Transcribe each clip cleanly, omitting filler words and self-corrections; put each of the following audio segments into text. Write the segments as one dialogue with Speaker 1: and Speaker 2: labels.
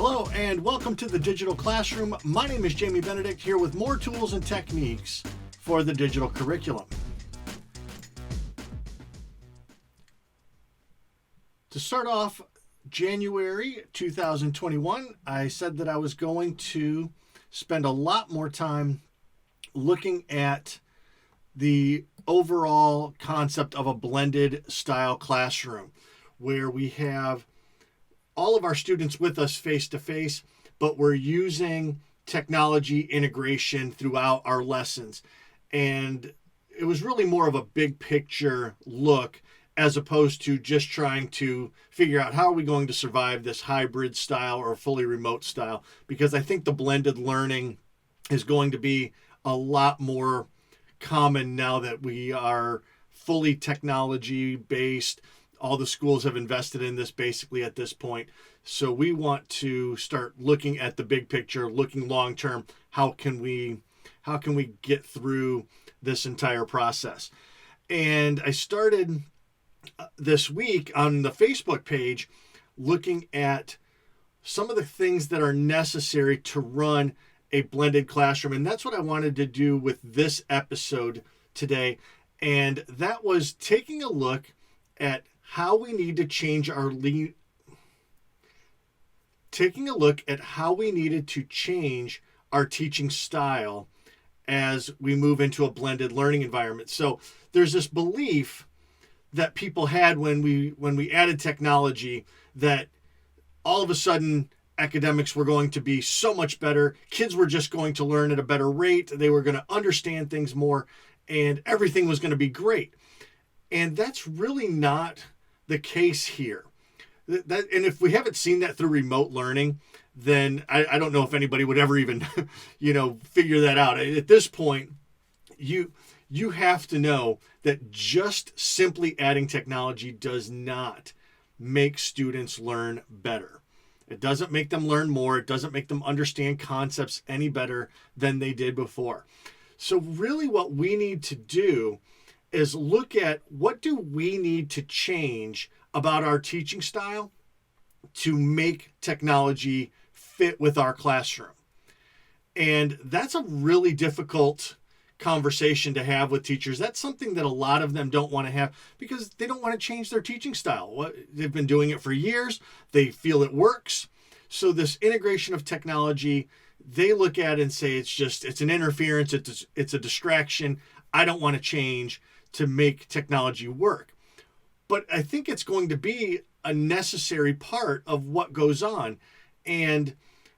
Speaker 1: Hello and welcome to the Digital Classroom. My name is Jamie Benedict, here with more tools and techniques for the digital curriculum. To start off January 2021, I said that I was going to spend a lot more time looking at the overall concept of a blended style classroom, where we have all of our students with us face to face, but we're using technology integration throughout our lessons. And it was really more of a big picture look as opposed to just trying to figure out how are we going to survive this hybrid style or fully remote style, because I think the blended learning is going to be a lot more common now that we are fully technology based. All the schools have invested in this basically at this point. So we want to start looking at the big picture, looking long term. How can we get through this entire process? And I started this week on the Facebook page looking at some of the things that are necessary to run a blended classroom. And that's what I wanted to do with this episode today. And that was taking a look at how we need to change how we needed to change our teaching style as we move into a blended learning environment. So there's this belief that people had when we added technology that all of a sudden academics were going to be so much better. Kids were just going to learn at a better rate. They were going to understand things more, and everything was going to be great. And that's really not the case here. And if we haven't seen that through remote learning, then I don't know if anybody would ever even, figure that out. At this point, you have to know that just simply adding technology does not make students learn better. It doesn't make them learn more. It doesn't make them understand concepts any better than they did before. So really what we need to do is look at what do we need to change about our teaching style to make technology fit with our classroom. And that's a really difficult conversation to have with teachers. That's something that a lot of them don't want to have because they don't want to change their teaching style. They've been doing it for years. They feel it works. So this integration of technology, they look at it and say it's an interference, it's a distraction. I don't want to change to make technology work. But I think it's going to be a necessary part of what goes on. And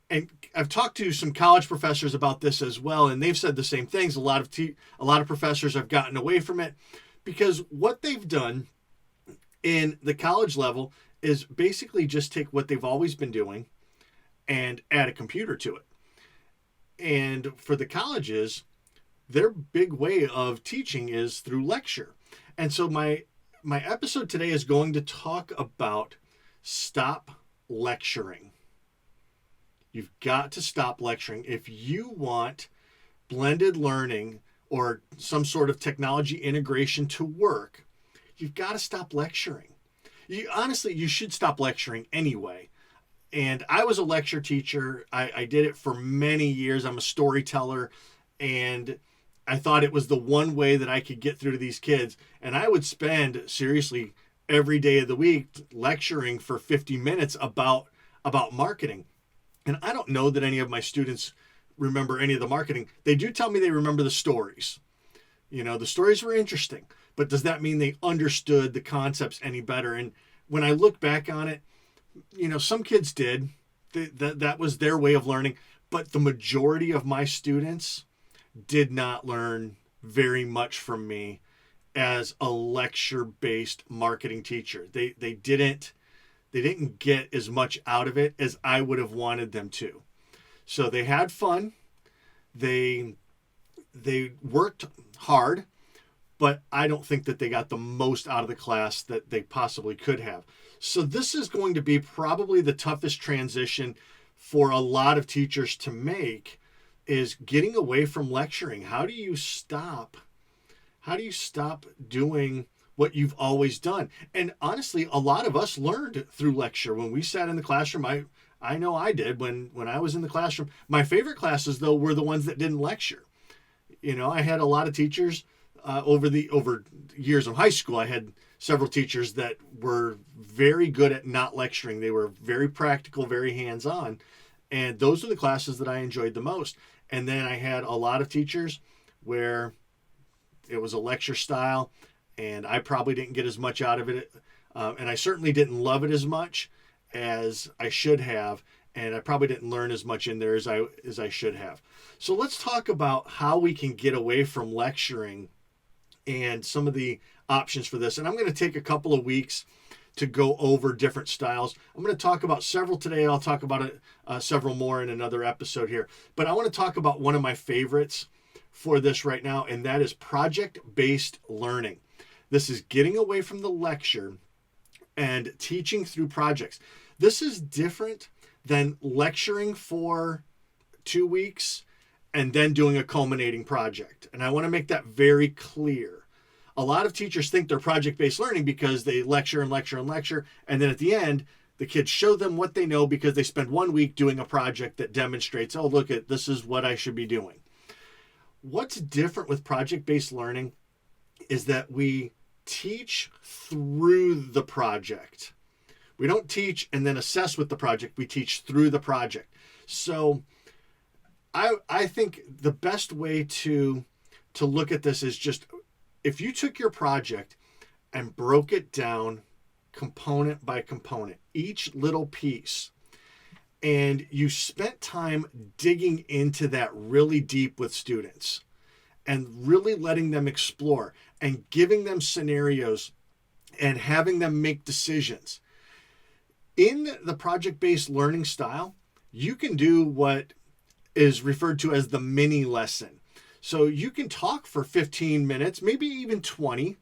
Speaker 1: I've talked to some college professors about this as well, and they've said the same things. A lot of professors have gotten away from it because what they've done in the college level is basically just take what they've always been doing and add a computer to it. And for the colleges, their big way of teaching is through lecture. And so my episode today is going to talk about stop lecturing. You've got to stop lecturing. If you want blended learning or some sort of technology integration to work, you've got to stop lecturing. You should stop lecturing anyway. And I was a lecture teacher. I did it for many years. I'm a storyteller, and I thought it was the one way that I could get through to these kids. And I would spend, seriously, every day of the week lecturing for 50 minutes about marketing. And I don't know that any of my students remember any of the marketing. They do tell me they remember the stories. The stories were interesting. But does that mean they understood the concepts any better? And when I look back on it, some kids did. That was their way of learning. But the majority of my students did not learn very much from me as a lecture-based marketing teacher. They didn't get as much out of it as I would have wanted them to. So they had fun. They worked hard, but I don't think that they got the most out of the class that they possibly could have. So this is going to be probably the toughest transition for a lot of teachers to make, is getting away from lecturing. How do you stop doing what you've always done? And honestly, a lot of us learned through lecture. When we sat in the classroom, I know I did when I was in the classroom. My favorite classes, though, were the ones that didn't lecture. I had a lot of teachers over years of high school. I had several teachers that were very good at not lecturing. They were very practical, very hands-on, and those are the classes that I enjoyed the most. And then I had a lot of teachers where it was a lecture style, and I probably didn't get as much out of it, and I certainly didn't love it as much as I should have, and I probably didn't learn as much in there as I should have. So let's talk about how we can get away from lecturing and some of the options for this. And I'm going to take a couple of weeks to go over different styles. I'm going to talk about several today. I'll talk about it several more in another episode here. But I want to talk about one of my favorites for this right now, and that is project-based learning. This is getting away from the lecture and teaching through projects. This is different than lecturing for 2 weeks and then doing a culminating project. And I want to make that very clear. A lot of teachers think they're project-based learning because they lecture and lecture and lecture, and then at the end, the kids show them what they know because they spend 1 week doing a project that demonstrates, oh, look, this is what I should be doing. What's different with project-based learning is that we teach through the project. We don't teach and then assess with the project. We teach through the project. So I think the best way to look at this is just if you took your project and broke it down component by component, each little piece, and you spent time digging into that really deep with students and really letting them explore and giving them scenarios and having them make decisions. In the project-based learning style, you can do what is referred to as the mini lesson. So you can talk for 15 minutes, maybe even 20,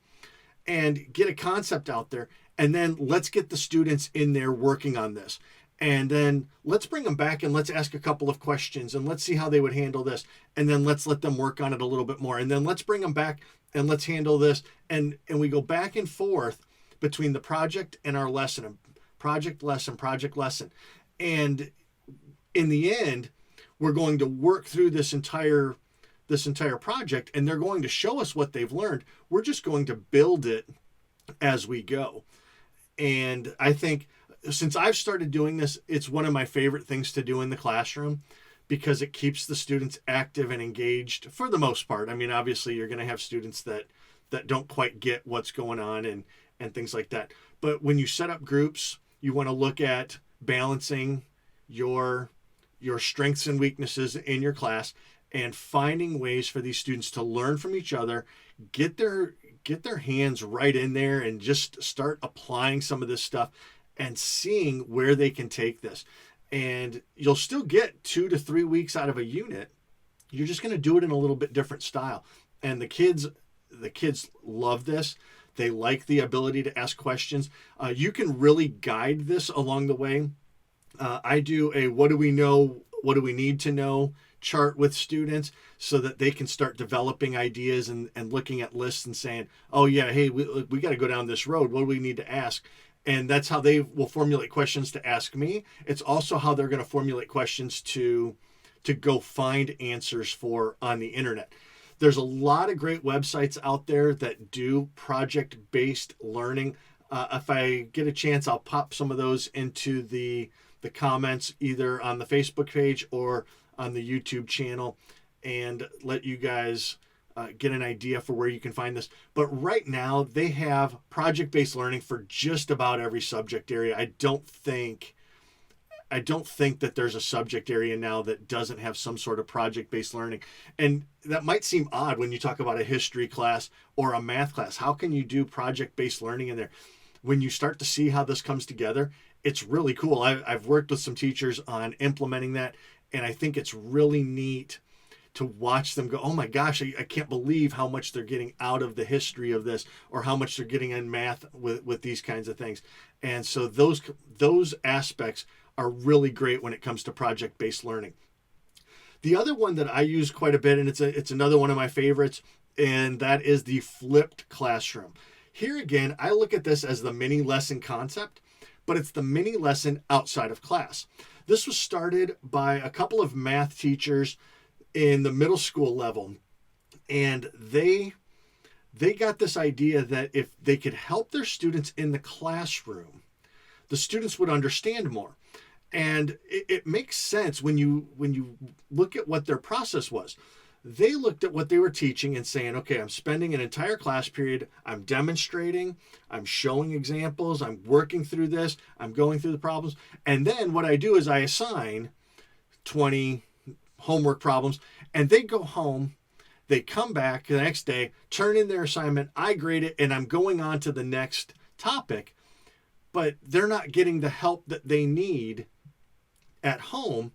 Speaker 1: and get a concept out there. And then let's get the students in there working on this. And then let's bring them back and let's ask a couple of questions and let's see how they would handle this. And then let's let them work on it a little bit more. And then let's bring them back and let's handle this. And we go back and forth between the project and our lesson, project lesson. And in the end, we're going to work through this entire project, and they're going to show us what they've learned. We're just going to build it as we go. And I think since I've started doing this, it's one of my favorite things to do in the classroom because it keeps the students active and engaged for the most part. I mean, obviously you're going to have students that don't quite get what's going on and things like that. But when you set up groups, you want to look at balancing your strengths and weaknesses in your class and finding ways for these students to learn from each other, get their hands right in there and just start applying some of this stuff and seeing where they can take this. And you'll still get 2 to 3 weeks out of a unit. You're just going to do it in a little bit different style. And the kids love this. They like the ability to ask questions. You can really guide this along the way. I do a what do we know, what do we need to know chart with students so that they can start developing ideas and looking at lists and saying, oh yeah, hey, we got to go down this road. What do we need to ask? And that's how they will formulate questions to ask me. It's also how they're going to formulate questions to go find answers for on the internet. There's a lot of great websites out there that do project-based learning. If I get a chance, I'll pop some of those into the comments either on the Facebook page or on the YouTube channel and let you guys get an idea for where you can find this. But right now they have project-based learning for just about every subject area. I don't think that there's a subject area now that doesn't have some sort of project-based learning. And that might seem odd when you talk about a history class or a math class. How can you do project-based learning in there? When you start to see how this comes together, it's really cool. I've worked with some teachers on implementing that, and I think it's really neat to watch them go, oh my gosh, I can't believe how much they're getting out of the history of this or how much they're getting in math with these kinds of things. And so those aspects are really great when it comes to project-based learning. The other one that I use quite a bit, and it's another one of my favorites, and that is the flipped classroom. Here again, I look at this as the mini lesson concept, but it's the mini lesson outside of class. This was started by a couple of math teachers in the middle school level, and they got this idea that if they could help their students in the classroom, the students would understand more. And it makes sense when you look at what their process was. They looked at what they were teaching and saying, okay, I'm spending an entire class period, I'm demonstrating, I'm showing examples, I'm working through this, I'm going through the problems. And then what I do is I assign 20 homework problems, and they go home, they come back the next day, turn in their assignment, I grade it, and I'm going on to the next topic. But they're not getting the help that they need at home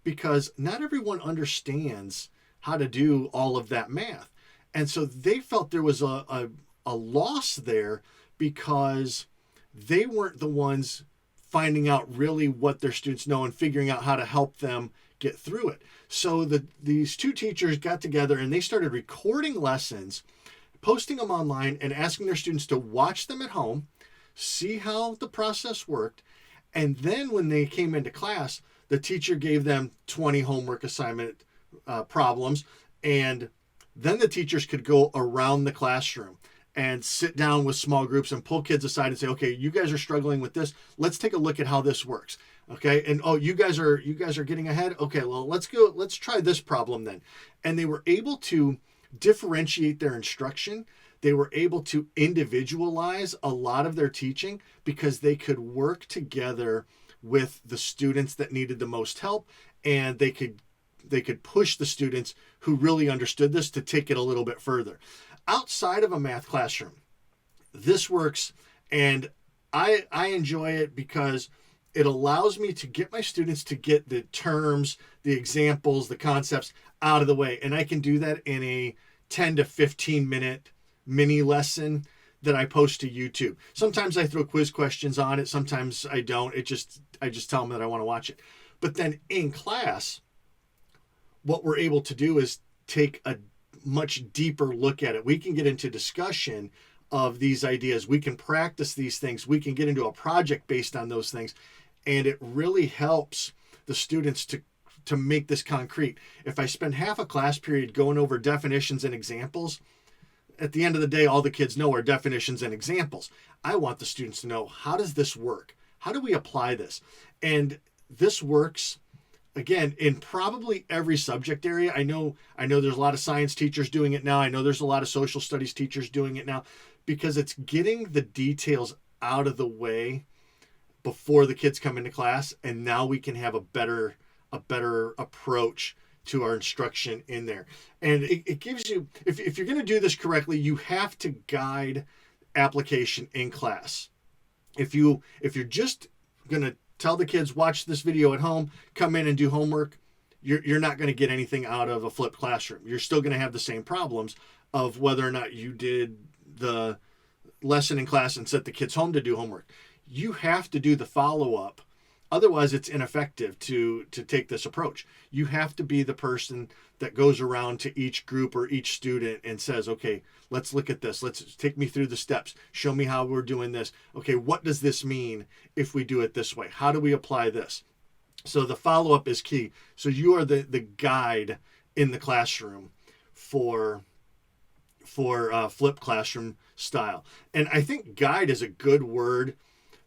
Speaker 1: because not everyone understands how to do all of that math. And so they felt there was a loss there because they weren't the ones finding out really what their students know and figuring out how to help them get through it. So these two teachers got together and they started recording lessons, posting them online, and asking their students to watch them at home, see how the process worked. And then when they came into class, the teacher gave them 20 homework assignment problems. And then the teachers could go around the classroom and sit down with small groups and pull kids aside and say, okay, you guys are struggling with this. Let's take a look at how this works. Okay. And, oh, you guys are getting ahead. Okay, well, let's try this problem then. And they were able to differentiate their instruction. They were able to individualize a lot of their teaching because they could work together with the students that needed the most help, and they could push the students who really understood this to take it a little bit further. Outside of a math classroom, this works, and I enjoy it because it allows me to get my students to get the terms, the examples, the concepts out of the way, and I can do that in a 10 to 15 minute mini lesson that I post to YouTube. Sometimes I throw quiz questions on it. Sometimes I don't. I just tell them that I want to watch it. But then in class, what we're able to do is take a much deeper look at it. We can get into discussion of these ideas. We can practice these things. We can get into a project based on those things. And it really helps the students to make this concrete. If I spend half a class period going over definitions and examples, at the end of the day, all the kids know are definitions and examples. I want the students to know, how does this work? How do we apply this? And this works, again, in probably every subject area. I know there's a lot of science teachers doing it now. I know there's a lot of social studies teachers doing it now because it's getting the details out of the way before the kids come into class. And now we can have a better approach to our instruction in there. And it gives you, if you're going to do this correctly, you have to guide application in class. If you're just going to tell the kids, watch this video at home, come in and do homework, you're not going to get anything out of a flipped classroom. You're still going to have the same problems of whether or not you did the lesson in class and sent the kids home to do homework. You have to do the follow-up. Otherwise, it's ineffective to take this approach. You have to be the person that goes around to each group or each student and says, okay, let's look at this. Let's take me through the steps. Show me how we're doing this. Okay, what does this mean if we do it this way? How do we apply this? So the follow-up is key. So you are the guide in the classroom for flipped classroom style. And I think guide is a good word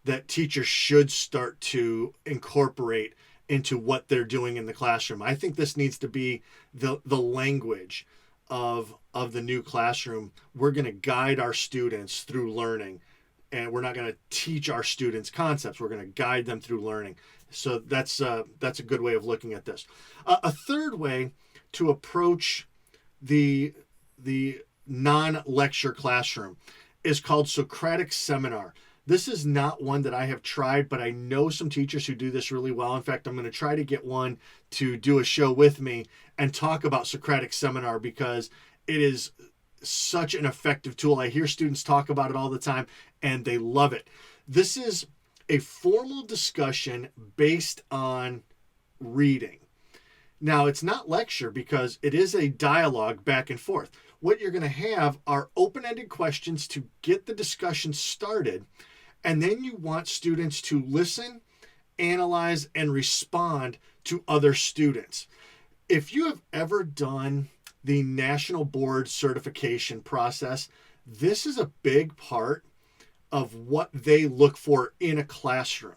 Speaker 1: that teachers should start to incorporate into what they're doing in the classroom. I think this needs to be the language of the new classroom. We're going to guide our students through learning, and we're not going to teach our students concepts. We're going to guide them through learning. So that's a good way of looking at this. A third way to approach the non-lecture classroom is called Socratic Seminar. This is not one that I have tried, but I know some teachers who do this really well. In fact, I'm going to try to get one to do a show with me and talk about Socratic Seminar because it is such an effective tool. I hear students talk about it all the time and they love it. This is a formal discussion based on reading. Now, it's not lecture because it is a dialogue back and forth. What you're going to have are open-ended questions to get the discussion started. And then you want students to listen, analyze, and respond to other students. If you have ever done the national board certification process, this is a big part of what they look for in a classroom.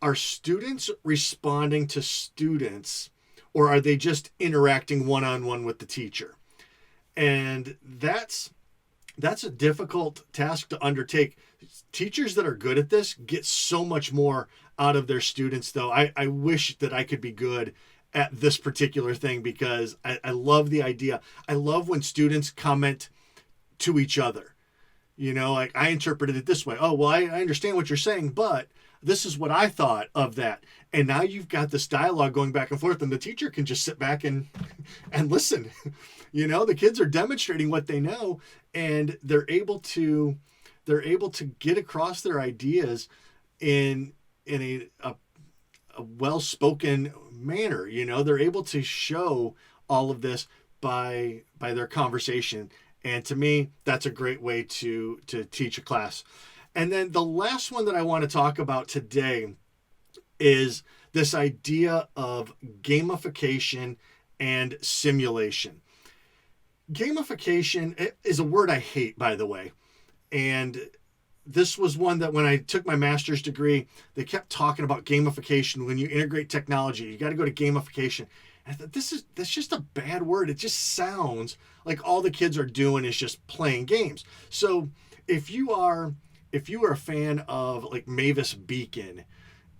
Speaker 1: Are students responding to students, or are they just interacting one-on-one with the teacher? And that's a difficult task to undertake. Teachers that are good at this get so much more out of their students, though. I wish that I could be good at this particular thing, because I love the idea. I love when students comment to each other. Like, I interpreted it this way. Oh, well, I understand what you're saying, but this is what I thought of that. And now you've got this dialogue going back and forth, and the teacher can just sit back and listen. The kids are demonstrating what they know, and they're able to get across their ideas in a well-spoken manner. They're able to show all of this by their conversation. And to me, that's a great way to teach a class. And then the last one that I want to talk about today is this idea of gamification and simulation. Gamification is a word I hate, by the way. And this was one that when I took my master's degree, they kept talking about gamification. When you integrate technology, you got to go to gamification. And I thought, that's just a bad word. It just sounds like all the kids are doing is just playing games. So if you are a fan of like Mavis Beacon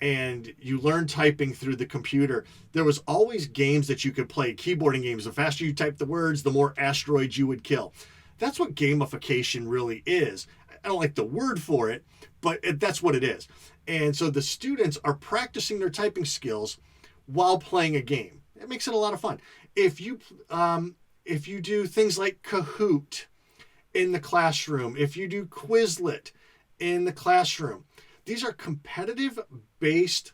Speaker 1: and you learn typing through the computer, there was always games that you could play, keyboarding games. The faster you type the words, the more asteroids you would kill. That's what gamification really is. I don't like the word for it, but that's what it is. And so the students are practicing their typing skills while playing a game. It makes it a lot of fun. If you do things like Kahoot in the classroom, if you do Quizlet in the classroom, these are competitive-based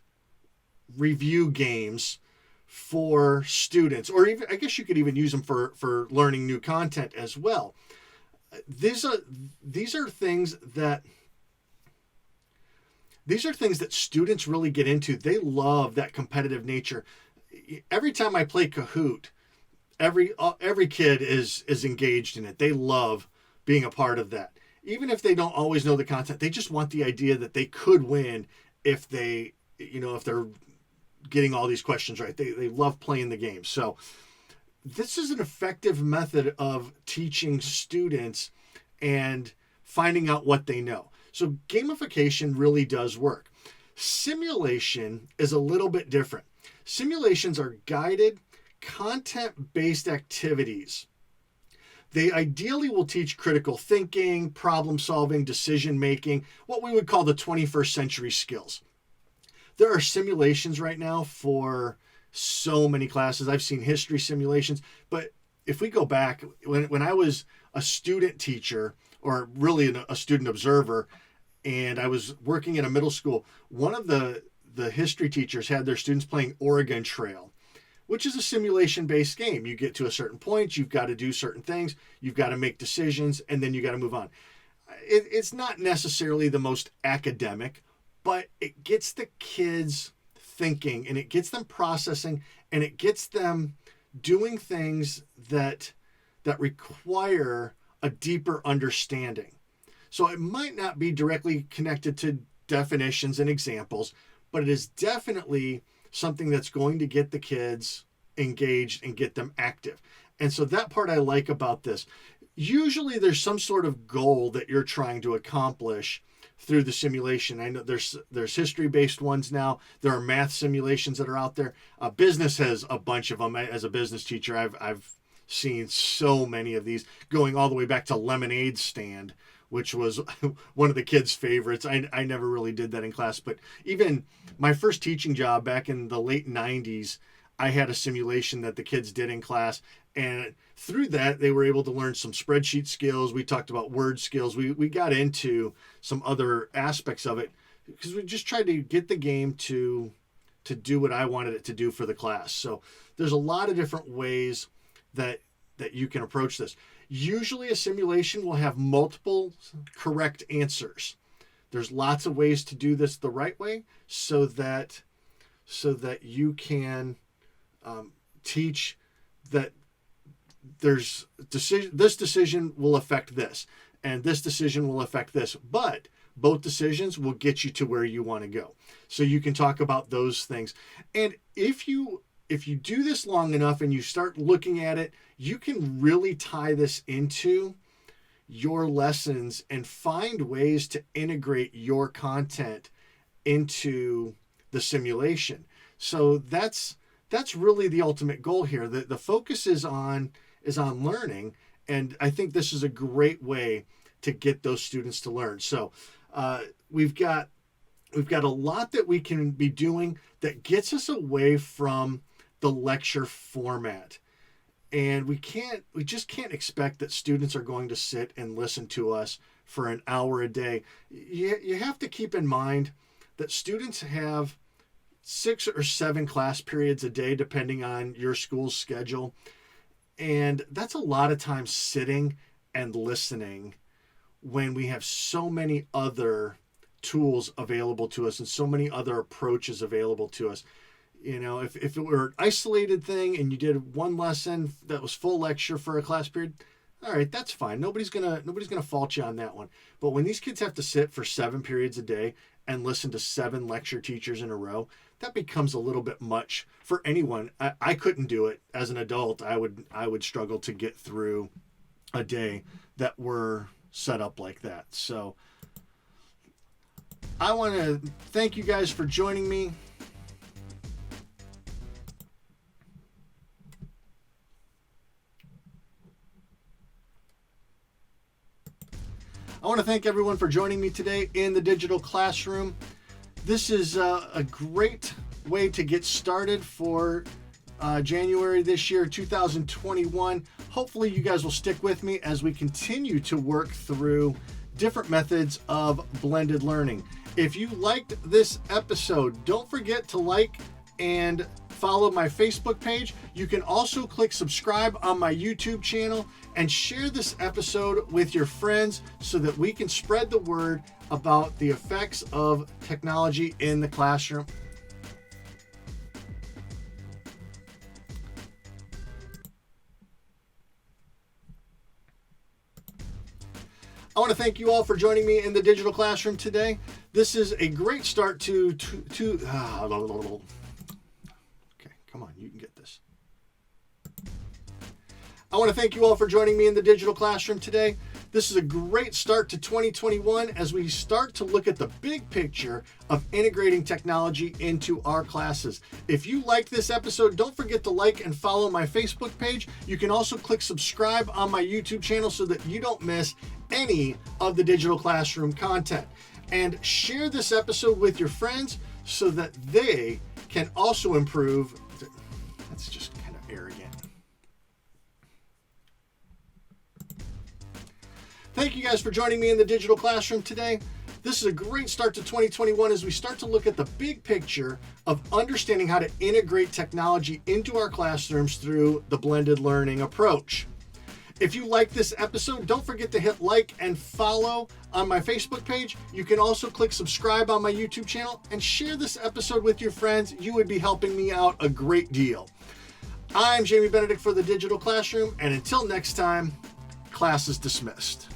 Speaker 1: review games for students, or even, I guess you could even use them for learning new content as well. These are things that students really get into. They love that competitive nature. Every time I play Kahoot, every kid is engaged in it. They love being a part of that. Even if they don't always know the content, they just want the idea that they could win if they're getting all these questions right. They love playing the game. So this is an effective method of teaching students and finding out what they know. So gamification really does work. Simulation is a little bit different. Simulations are guided, content-based activities. They ideally will teach critical thinking, problem solving, decision making, what we would call the 21st century skills. There are simulations right now for so many classes. I've seen history simulations, but if we go back, when I was a student teacher, or really a student observer, and I was working in a middle school, one of the history teachers had their students playing Oregon Trail, which is a simulation-based game. You get to a certain point, you've got to do certain things, you've got to make decisions, and then you got to move on. It's not necessarily the most academic, but it gets the kids thinking, and it gets them processing, and it gets them doing things that require a deeper understanding. So it might not be directly connected to definitions and examples, but it is definitely something that's going to get the kids engaged and get them active. And so that part I like about this. Usually there's some sort of goal that you're trying to accomplish through the simulation. I know there's history-based ones now. There are math simulations that are out there. Business has a bunch of them. As a business teacher, I've seen so many of these, going all the way back to Lemonade Stand, which was one of the kids' favorites. I never really did that in class, but even my first teaching job back in the late 90s, I had a simulation that the kids did in class. And through that, they were able to learn some spreadsheet skills. We talked about word skills. We got into some other aspects of it because we just tried to get the game to do what I wanted it to do for the class. So there's a lot of different ways that you can approach this. Usually a simulation will have multiple correct answers. There's lots of ways to do this the right way so that you can teach that there's this decision will affect this, and this decision will affect this, but both decisions will get you to where you want to go. So you can talk about those things. And if you do this long enough and you start looking at it, you can really tie this into your lessons and find ways to integrate your content into the simulation. So that's really the ultimate goal here. The focus is on learning, and I think this is a great way to get those students to learn. So we've got a lot that we can be doing that gets us away from the lecture format. And we just can't expect that students are going to sit and listen to us for an hour a day. You have to keep in mind that students have 6 or 7 class periods a day, depending on your school's schedule. And that's a lot of time sitting and listening when we have so many other tools available to us and so many other approaches available to us. You know, if it were an isolated thing and you did one lesson that was full lecture for a class period, all right, that's fine. Nobody's gonna fault you on that one. But when these kids have to sit for 7 periods a day and listen to 7 lecture teachers in a row, that becomes a little bit much for anyone. I couldn't do it as an adult. I would struggle to get through a day that were set up like that. So I want to thank you guys for joining me. I want to thank everyone for joining me today in the digital classroom. This is a great way to get started for January this year, 2021. Hopefully you guys will stick with me as we continue to work through different methods of blended learning. If you liked this episode, don't forget to like and follow my Facebook page. You can also click subscribe on my YouTube channel and share this episode with your friends so that we can spread the word about the effects of technology in the classroom. I want to thank you all for joining me in the digital classroom today. This is a great start to okay, come on, you can get this. I want to thank you all for joining me in the digital classroom today. This is a great start to 2021 as we start to look at the big picture of integrating technology into our classes. If you liked this episode, don't forget to like and follow my Facebook page. You can also click subscribe on my YouTube channel so that you don't miss any of the digital classroom content. And share this episode with your friends so that they can also improve. That's just kind of arrogant. Thank you guys for joining me in the digital classroom today. This is a great start to 2021 as we start to look at the big picture of understanding how to integrate technology into our classrooms through the blended learning approach. If you like this episode, don't forget to hit like and follow on my Facebook page. You can also click subscribe on my YouTube channel and share this episode with your friends. You would be helping me out a great deal. I'm Jamie Benedict for the Digital Classroom, and until next time, class is dismissed.